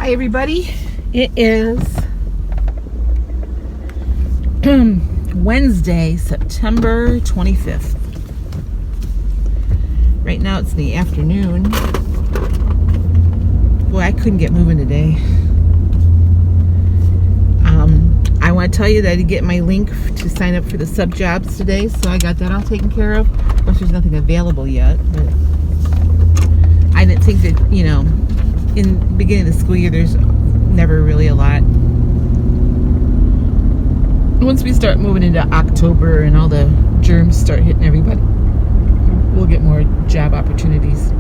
Hi everybody, it is Wednesday, September 25th. Right now it's in the afternoon. Boy, I couldn't get moving today. I want to tell you that I did get my link to sign up for the sub jobs today, so I got that all taken care of. Of course, there's nothing available yet, but I didn't think that, in the beginning of the school year, there's never really a lot. Once we start moving into October and all the germs start hitting everybody, we'll get more job opportunities.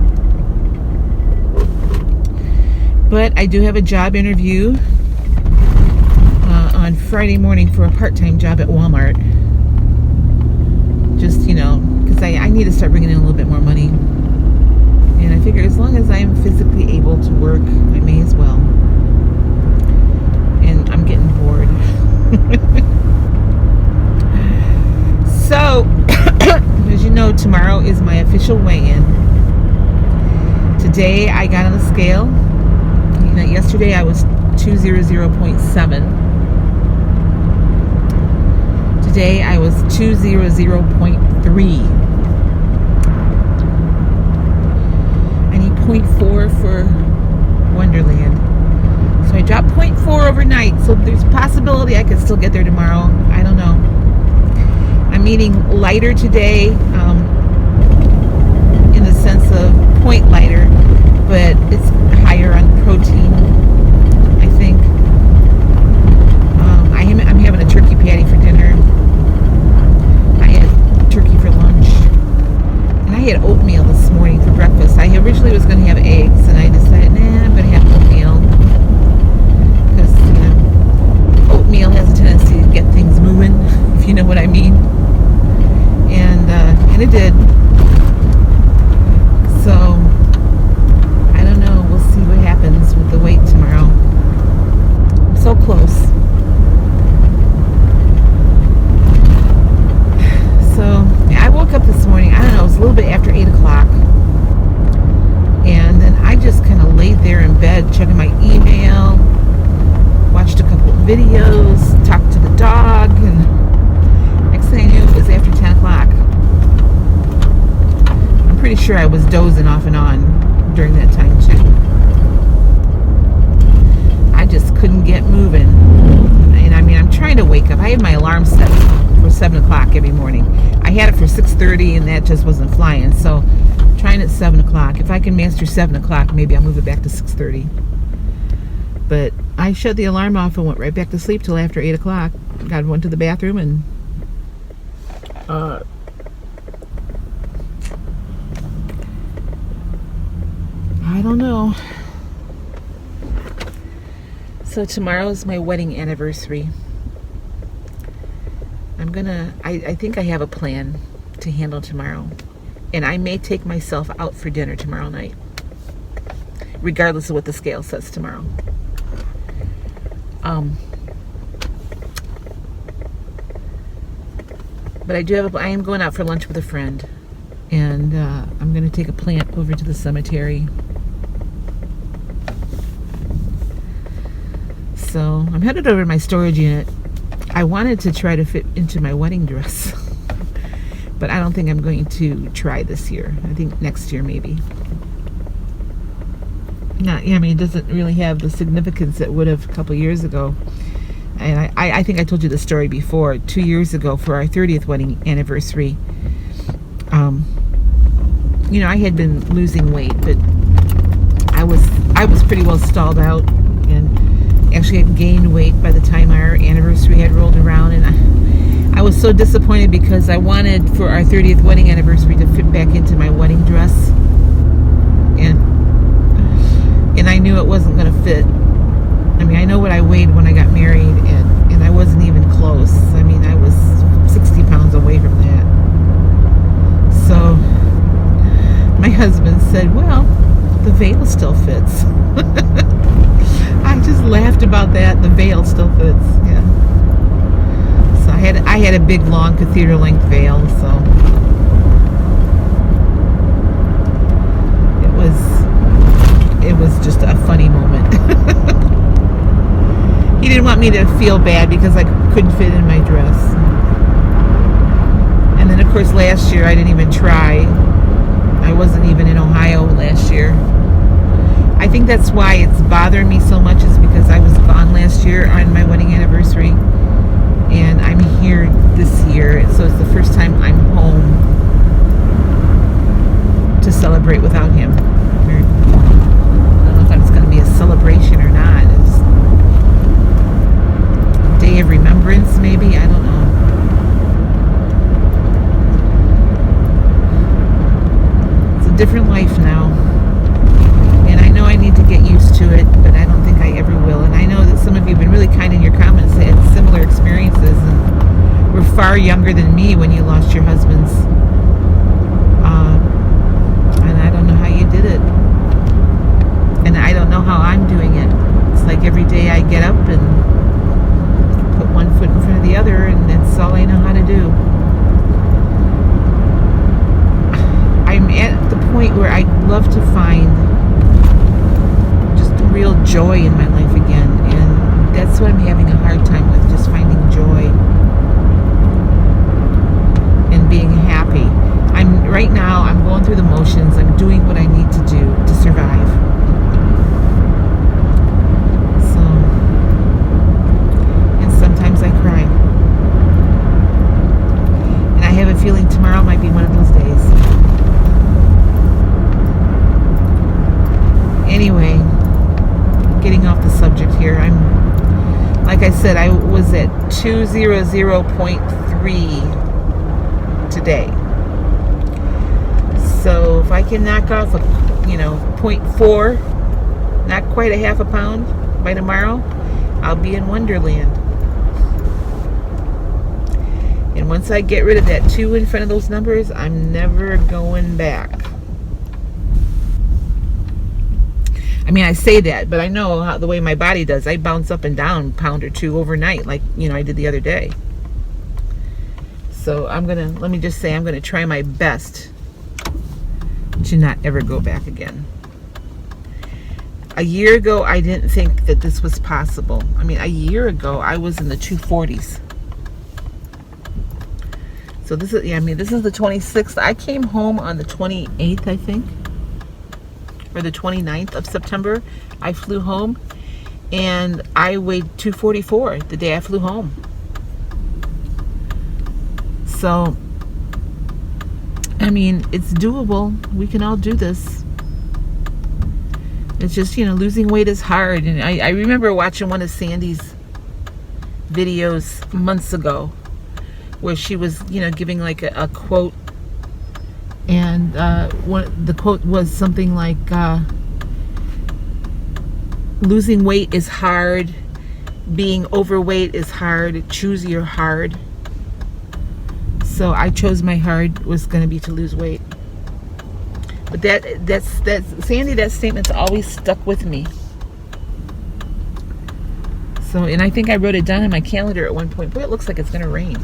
But I do have a job interview on Friday morning for a part-time job at Walmart. Just, because I need to start bringing in a little bit more money. And I figure as long as I'm physically able to work, I may as well. And I'm getting bored. So, as you know, tomorrow is my official weigh-in. Today I got on the scale. Yesterday I was 200.7. Today I was 200.3. I need 0.4 for Wonderland. So I dropped 0.4 overnight. So there's a possibility I could still get there tomorrow. I don't know. I'm eating lighter today, in the sense of point lighter, but it's higher on protein, I think. I'm having a turkey patty for dinner. I had turkey for lunch. And I had oatmeal this morning for breakfast. I originally was going to have eggs, and I decided, I'm going to have oatmeal. Because, oatmeal has a tendency to get things moving, if you know what I mean. And it did. So, I don't know. We'll see what happens with the weight tomorrow. I'm so close. So, I woke up this morning, I don't know, it was a little bit after 8 o'clock. And then I just kind of laid there in bed, checking my email, watched a couple of videos, talked to the dog, and next thing I knew, it was after 10 o'clock. I'm pretty sure I was dozing off and on during that time, too. I just couldn't get moving. And I'm trying to wake up. I have my alarm set for 7 o'clock every morning. I had it for 6:30 and that just wasn't flying. So I'm trying at 7 o'clock. If I can master 7 o'clock, maybe I'll move it back to 6:30. But I shut the alarm off and went right back to sleep till after 8 o'clock. Went to the bathroom and I don't know. So tomorrow is my wedding anniversary. I think I have a plan to handle tomorrow. And I may take myself out for dinner tomorrow night, regardless of what the scale says tomorrow. But I am going out for lunch with a friend. And I'm going to take a plant over to the cemetery. So I'm headed over to my storage unit. I wanted to try to fit into my wedding dress, but I don't think I'm going to try this year. I think next year maybe. It doesn't really have the significance it would have a couple years ago. And I think I told you the story before. 2 years ago for our 30th wedding anniversary, I had been losing weight, but I was pretty well stalled out, and actually had gained weight by the time our anniversary had rolled around. And I was so disappointed because I wanted for our 30th wedding anniversary to fit back into my wedding dress, and I knew it wasn't going to fit. I know what I weighed when I got married, and I wasn't even close. I was 60 pounds away from that. So my husband said, well, the veil still fits. I just laughed about that. The veil still fits. Yeah. So I had a big, long cathedral length veil. So it was just a funny moment. he didn't want me to feel bad because I couldn't fit in my dress. And then of course last year I didn't even try. I wasn't even in Ohio last year. I think that's why it's bothering me so much, is because I was gone last year on my wedding anniversary, and I'm here this year, so it's the first time I'm home to celebrate without him. I don't know if it's going to be a celebration or not. It's a day of remembrance, maybe. I don't know. It's a different life now. And I know I need to get used to it, but I don't think I ever will. And I know that some of you have been really kind in your comments, had similar experiences, and were far younger than me when you lost your husbands. And I don't know how you did it. And I don't know how I'm doing it. It's like every day I get up and put one foot in front of the other, and that's all I know how to do. I'm at the point where I'd love to find just real joy in my life again, and that's what I'm having a hard time with, just finding joy and being happy. Right now I'm going through the motions. I'm doing what I need to do to survive. So, and sometimes I cry, and I have a feeling tomorrow might be one of those days. Anyway, getting off the subject here, like I said, I was at 200.3 today. So if I can knock off a 0.4, not quite a half a pound by tomorrow, I'll be in Wonderland. And once I get rid of that 2 in front of those numbers, I'm never going back. I mean, I say that, but I know how the way my body does. I bounce up and down a pound or 2 overnight, like I did the other day. So let me just say, I'm gonna try my best to not ever go back again. A year ago, I didn't think that this was possible. I mean, a year ago, I was in the 240s. So this is the 26th. I came home on the 28th, I think, or the 29th of September. I flew home, and I weighed 244 the day I flew home. So, I mean, it's doable. We can all do this. It's just, losing weight is hard. And I remember watching one of Sandy's videos months ago where she was, giving like a quote. And the quote was something like, losing weight is hard. Being overweight is hard. Choose your hard. So I chose my hard was going to be to lose weight. But that's Sandy, that statement's always stuck with me. So, and I think I wrote it down in my calendar at one point. Boy, it looks like it's going to rain.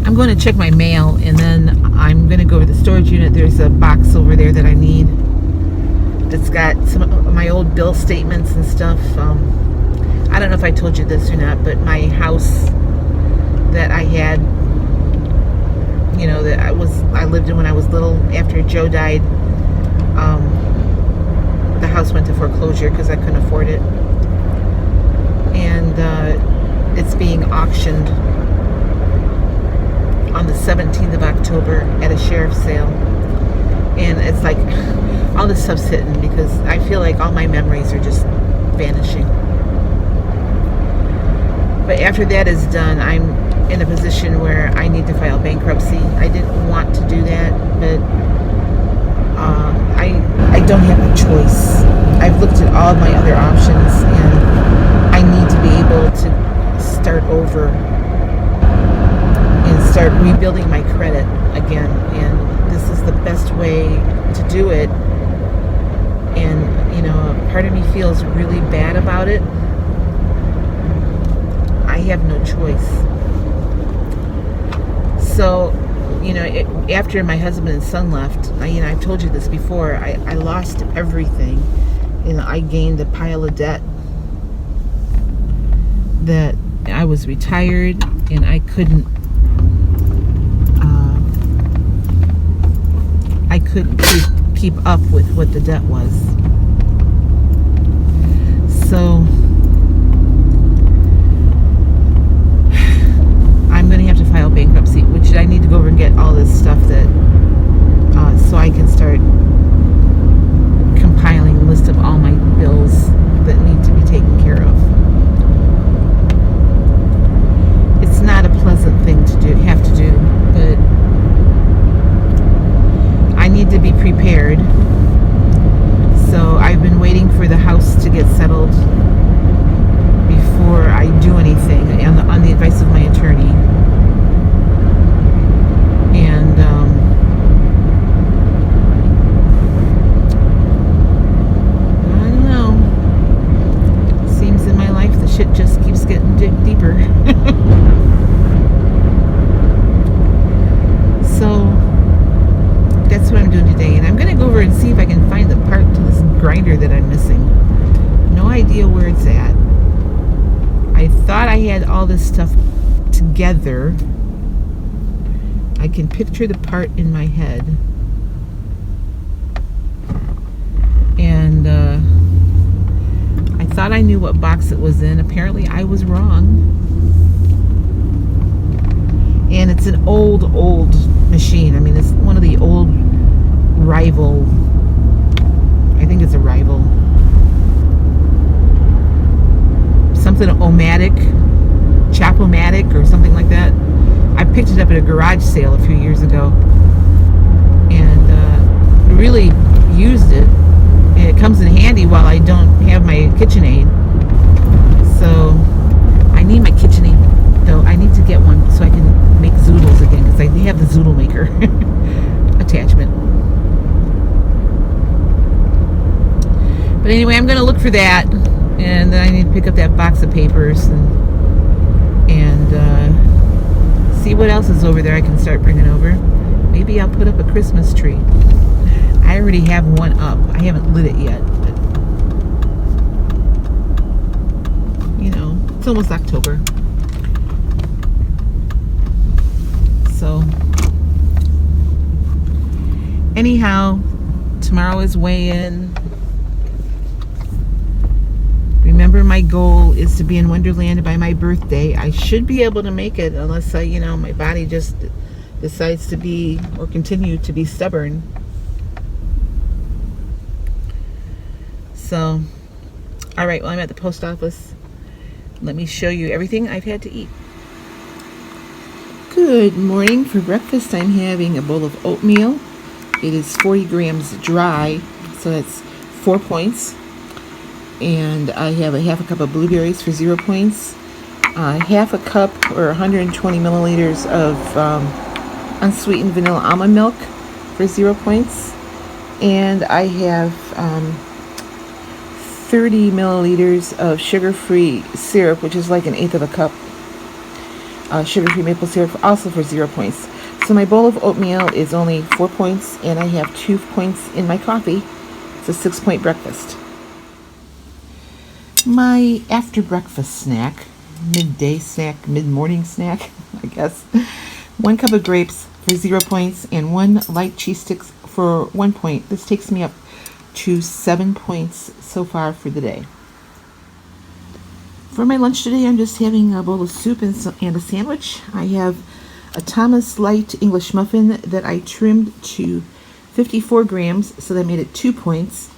I'm going to check my mail, and then I'm going to go to the storage unit. There's a box over there that I need that's got some of my old bill statements and stuff. I don't know if I told you this or not, but my house that I had, that I lived in when I was little, after Joe died, the house went to foreclosure because I couldn't afford it. And it's being auctioned on the 17th of October at a sheriff's sale. And it's like all this stuff's hitting because I feel like all my memories are just vanishing. But after that is done, I'm in a position where I need to file bankruptcy. I didn't want to do that, but I don't have a choice. I've looked at all my other options, and I need to be able to start over and start rebuilding my credit again. And this is the best way to do it. And, part of me feels really bad about it. I have no choice. So, after my husband and son left, I've told you this before, I lost everything. I gained a pile of debt that I was retired and I couldn't keep up with what the debt was. So I'm going to have to file bankruptcy, which I need to go over and get all this stuff that so I can start compiling a list of all my bills that need to be taken care of. It's not a pleasant thing to have to do, but I need to be prepared. So I've been waiting for the house to get settled before I do anything on the advice of my attorney. And I don't know. Seems in my life the shit just keeps getting deeper. So that's what I'm doing today, and I'm going to go over and see if I can find the part to this grinder that I'm missing. No idea where it's at. I thought I had all this stuff together. I can picture the part in my head, and I thought I knew what box it was in. Apparently I was wrong. And it's an old machine. I mean, it's one of the old Rival. I think it's a Rival. Something Omatic, Chapomatic, or something like that. I picked it up at a garage sale a few years ago, and really used it. And it comes in handy while I don't have my KitchenAid. So I need my KitchenAid, though. I need to get one so I can make zoodles again, because I have the zoodle maker attachment. But anyway, I'm going to look for that, and then I need to pick up that box of papers and see what else is over there I can start bringing over. Maybe I'll put up a Christmas tree. I already have one up. I haven't lit it yet, but you know, it's almost October. So anyhow, tomorrow is weigh-in. Remember, my goal is to be in Wonderland by my birthday. I should be able to make it, unless my body just decides to be or continue to be stubborn. So, all right, well, I'm at the post office. Let me show you everything I've had to eat. Good morning. For breakfast, I'm having a bowl of oatmeal. It is 40 grams dry, so that's 4 points. And I have a half a cup of blueberries for 0 points. Half a cup or 120 milliliters of unsweetened vanilla almond milk for 0 points. And I have 30 milliliters of sugar-free syrup, which is like 1/8 of a cup. Sugar-free maple syrup, also for 0 points. So my bowl of oatmeal is only 4 points, and I have 2 points in my coffee. It's a 6-point breakfast. My after breakfast snack, midday snack, mid-morning snack, I guess. 1 cup of grapes for 0 points and 1 light cheese sticks for 1 point. This takes me up to 7 points so far for the day. For my lunch today, I'm just having a bowl of soup and a sandwich. I have a Thomas Light English muffin that I trimmed to 54 grams, so that made it 2 points.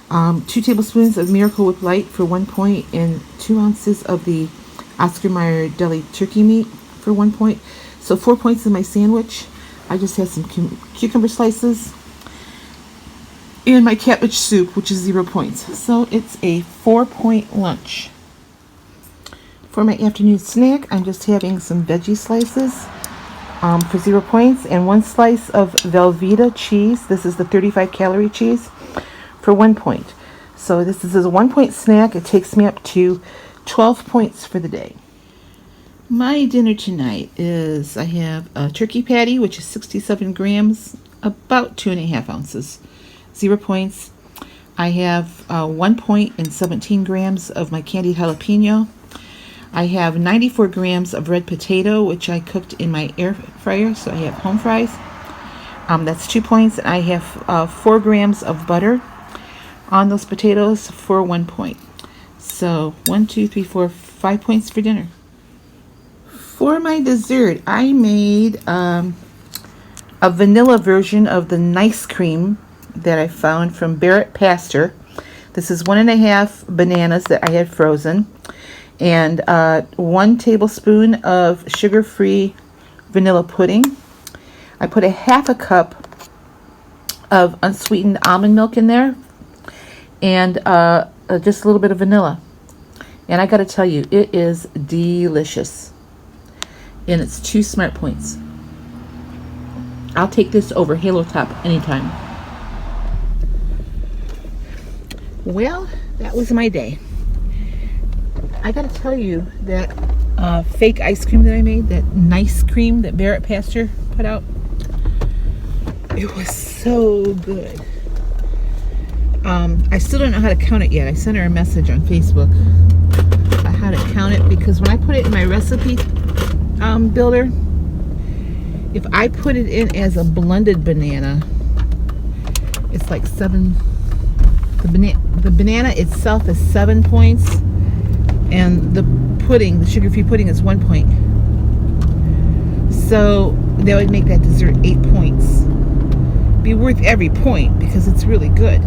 2 tablespoons of Miracle Whip Light for 1 point, and 2 ounces of the Oscar Mayer deli turkey meat for 1 point. So 4 points in my sandwich. I just had some cucumber slices and my cabbage soup, which is 0 points. So it's a 4-point lunch. For my afternoon snack, I'm just having some veggie slices for 0 points, and 1 slice of Velveeta cheese. This is the 35 calorie cheese for 1 point. So this is a 1-point snack. It takes me up to 12 points for the day. My dinner tonight is, I have a turkey patty, which is 67 grams, about 2.5 ounces, 0 points. I have 1 point and 17 grams of my candied jalapeno. I have 94 grams of red potato, which I cooked in my air fryer, so I have home fries. That's 2 points. I have 4 grams of butter on those potatoes for 1 point. So 1, 2, 3, 4, 5 points for dinner. For my dessert, I made a vanilla version of the nice cream that I found from Barrett Pastor. This is 1.5 bananas that I had frozen, and 1 tablespoon of sugar-free vanilla pudding. I put a 1/2 cup of unsweetened almond milk in there, and just a little bit of vanilla. And I gotta tell you, it is delicious. And it's 2 smart points. I'll take this over Halo Top anytime. Well, that was my day. I gotta tell you that fake ice cream that I made, that nice cream that Barrett Pastor put out, it was so good. I still don't know how to count it yet. I sent her a message on Facebook about how to count it, because when I put it in my recipe builder, if I put it in as a blended banana, it's like 7. The banana itself is 7 points, and the pudding, the sugar-free pudding, is 1 point. So that would make that dessert 8 points. Be worth every point because it's really good.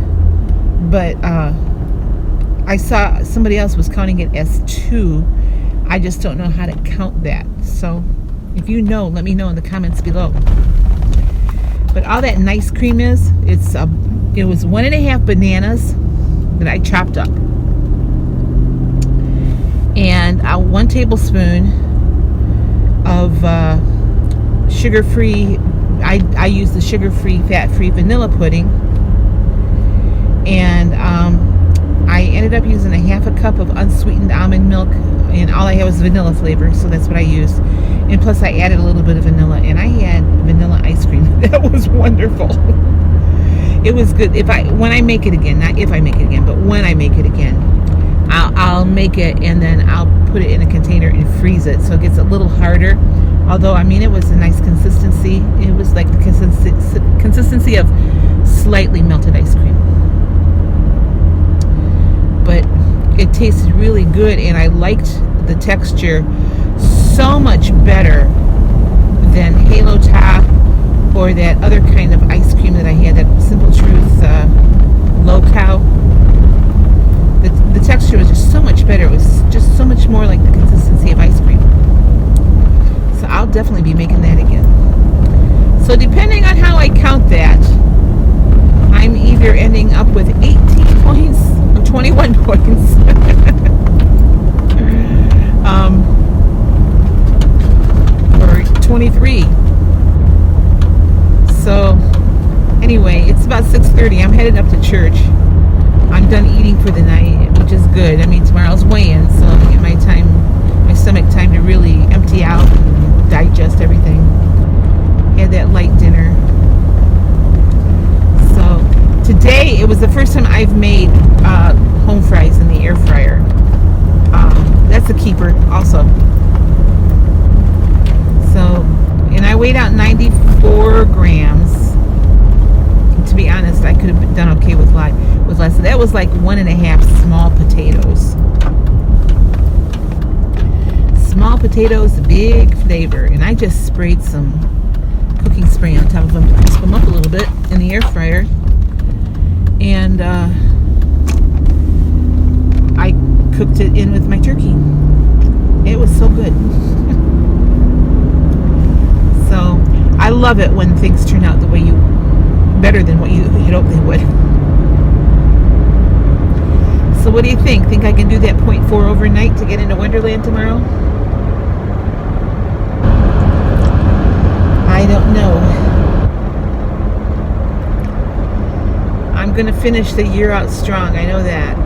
But I saw somebody else was counting it as 2. I just don't know how to count that. So if you know, let me know in the comments below. But all that nice cream is, it was 1.5 bananas that I chopped up, and 1 tablespoon of sugar-free. I use the sugar-free, fat-free vanilla pudding, and I ended up using a 1/2 cup of unsweetened almond milk, and all I had was vanilla flavor, so that's what I used. And plus I added a little bit of vanilla, and I had vanilla ice cream. That was wonderful. It was good. When I make it again, not if I make it again, but when I make it again, I'll make it, and then I'll put it in a container and freeze it, so it gets a little harder. Although, I mean, it was a nice consistency. It was like the consistency of slightly melted ice cream. But it tasted really good, and I liked the texture so much better than Halo Top or that other kind of ice cream that I had, that Simple Truth Low Cow. The texture was just so much better. It was just so much more like the consistency of ice cream. So I'll definitely be making that again. So depending on how I count that, I'm either ending up with 18 points or 21 points. Or 23. So anyway, it's about 6:30. I'm headed up to church. I'm done eating for the night, which is good. I mean, tomorrow's weigh-in, so I'll get my stomach time to really empty out and digest everything. Had that light dinner. So today, it was the first time I've made home fries in the air fryer. That's a keeper also. So, and I weighed out 94 grams. To be honest, I could have done okay with less. So that was like 1.5 small potatoes. Small potatoes, big flavor. And I just sprayed some cooking spray on top of them to crisp them up a little bit in the air fryer. And I cooked it in with my turkey. It was so good. So I love it when things turn out the way better than what you had hoped they would. So what do you think? Think I can do that 0.4 overnight to get into Wonderland tomorrow? I don't know. I'm going to finish the year out strong. I know that.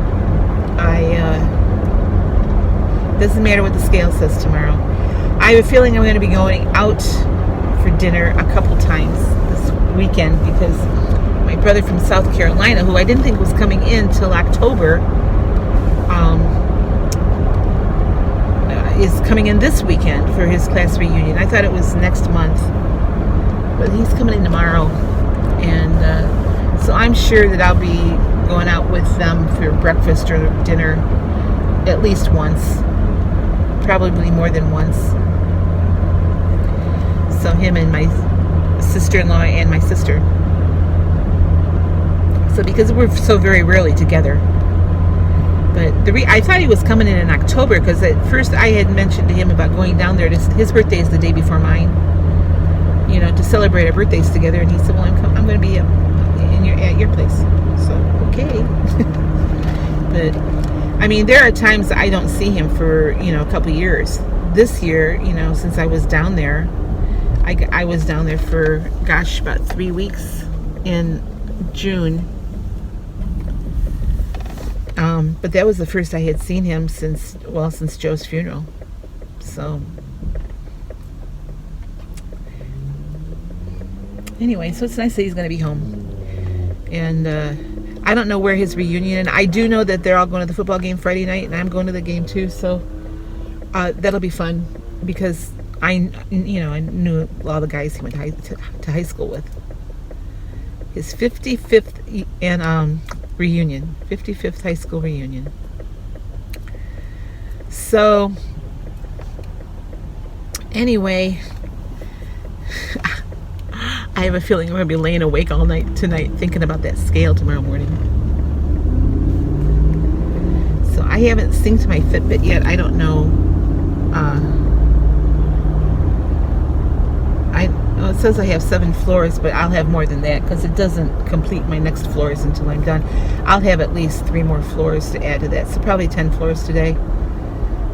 Doesn't matter what the scale says tomorrow. I have a feeling I'm going to be going out for dinner a couple times this weekend because my brother from South Carolina, who I didn't think was coming in till October, is coming in this weekend for his class reunion. I thought it was next month, but he's coming in tomorrow, and so I'm sure that I'll be going out with them for breakfast or dinner at least once, probably more than once. So him and my sister-in-law and my sister. So because we're so very rarely together. But I thought he was coming in October, because at first I had mentioned to him about going down there. His birthday is the day before mine, to celebrate our birthdays together. And he said, well, I'm going to be at your place. So, okay. But, I mean, there are times I don't see him for, a couple years. This year, since I was down there, I was down there for, about 3 weeks in June. But that was the first I had seen him since Joe's funeral. So anyway, so it's nice that he's going to be home. And I don't know where his reunion, and I do know that they're all going to the football game Friday night, and I'm going to the game too. So that'll be fun, because I knew all the guys he went to high school with. His 55th and reunion, 55th high school reunion. So anyway, I have a feeling I'm going to be laying awake all night tonight thinking about that scale tomorrow morning. So I haven't synced my Fitbit yet. I don't know. It says I have 7 floors, but I'll have more than that, because it doesn't complete my next floors until I'm done. I'll have at least 3 more floors to add to that, so probably 10 floors today.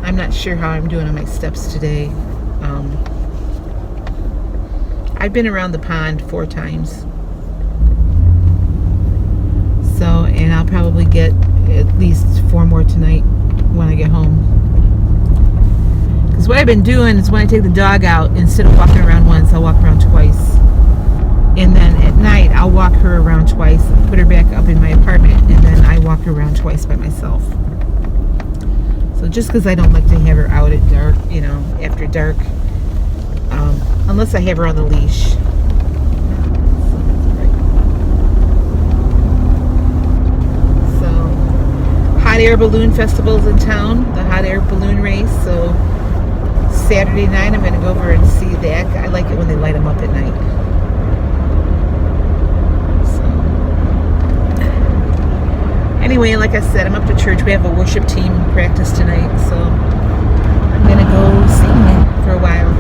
I'm not sure how I'm doing on my steps today. I've been around the pond 4 times. So, and I'll probably get at least 4 more tonight when I get home. Because what I've been doing is when I take the dog out, instead of walking around once, I'll walk around twice. And then at night, I'll walk her around twice, put her back up in my apartment, and then I walk her around twice by myself. So just because I don't like to have her out at dark, after dark, unless I have her on the leash. So, hot air balloon festival's in town, the hot air balloon race. So Saturday night, I'm going to go over and see that. I like it when they light them up at night. So, anyway, like I said, I'm up to church. We have a worship team practice tonight, so I'm going to go sing for a while.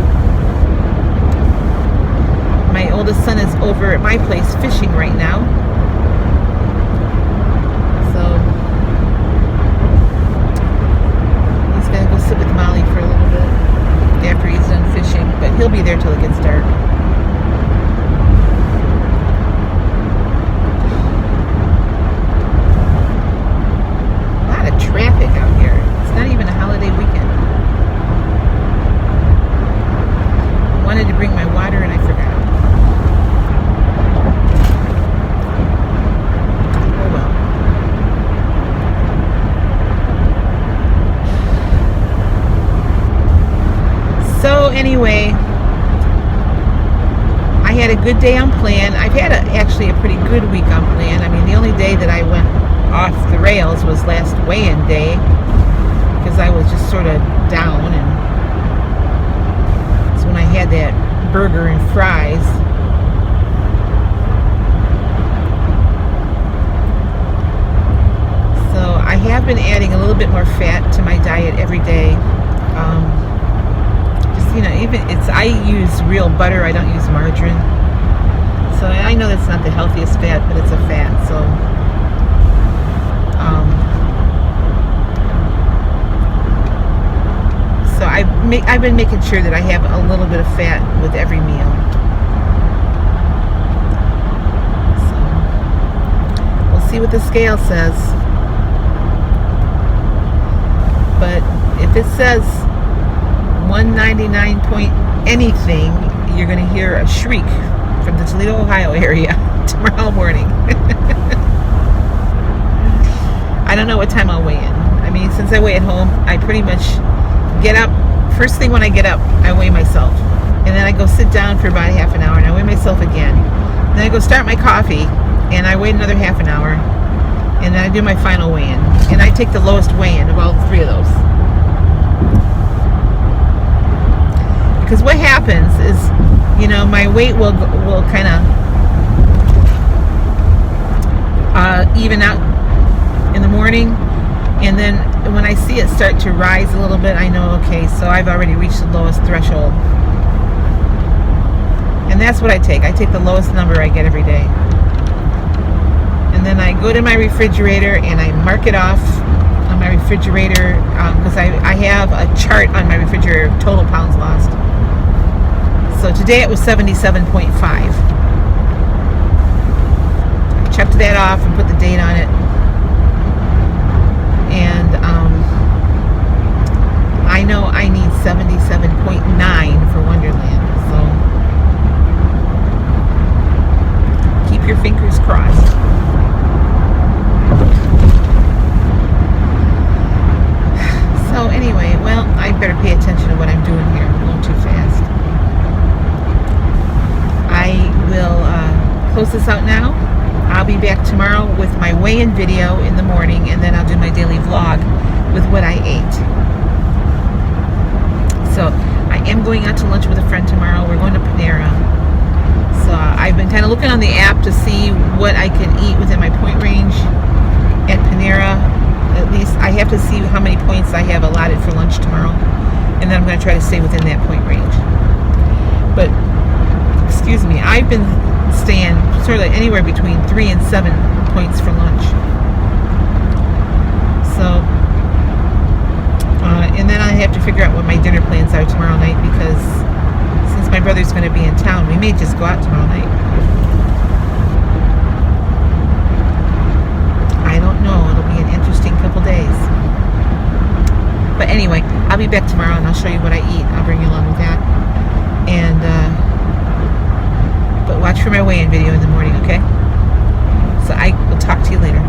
My oldest son is over at my place fishing right now. So he's going to go sit with Molly for a little bit after he's done fishing, but he'll be there till it gets dark. A lot of traffic out here. It's not even a holiday weekend. I wanted to bring my water and I forgot. Oh well. So anyway, I had a good day on plan. I've had actually a pretty good week on plan. I mean, the only day that I went off the rails was last weigh-in day, because I was just sort of down, and it's when I had that burger and fries. So I have been adding a little bit more fat to my diet every day. I use real butter. I don't use margarine. So I know that's not the healthiest fat, but it's a fat. So I've been making sure that I have a little bit of fat with every meal. So we'll see what the scale says. But if it says 199 point anything, you're going to hear a shriek from the Toledo, Ohio area. tomorrow morning. I don't know what time I'll weigh in. I mean, since I weigh at home, I pretty much get up. First thing when I get up, I weigh myself. And then I go sit down for about half an hour and I weigh myself again. Then I go start my coffee and I wait another half an hour. And then I do my final weigh-in. And I take the lowest weigh-in of all three of those. Because what happens is, you know, my weight will kind of even out in the morning, and then when I see it start to rise a little bit, I know, okay, so I've already reached the lowest threshold. And that's what I take. I take the lowest number I get every day. And then I go to my refrigerator and I mark it off on my refrigerator, because I have a chart on my refrigerator of total pounds lost. So today it was 77.5. I checked that off and put the date on it. And I know I need 77.9 for Wonderland. So keep your fingers crossed. So anyway, well, I better pay attention to what I'm doing here. I'm going too fast. I will close this out now. I'll be back tomorrow with my weigh-in video in the morning, and then I'll do my daily vlog with what I ate. So I am going out to lunch with a friend tomorrow. We're going to Panera. So I've been kind of looking on the app to see what I can eat within my point range at Panera. At least I have to see how many points I have allotted for lunch tomorrow, and then I'm going to try to stay within that point range. But excuse me, I've been staying sort of like anywhere between 3 and 7 points for lunch. So and then I have to figure out what my dinner plans are tomorrow night, because since my brother's going to be in town, we may just go out tomorrow night. I don't know. It'll be an interesting couple days. But anyway, I'll be back tomorrow and I'll show you what I eat. I'll bring you along with that. And but watch for my weigh-in video in the morning, okay? So I will talk to you later.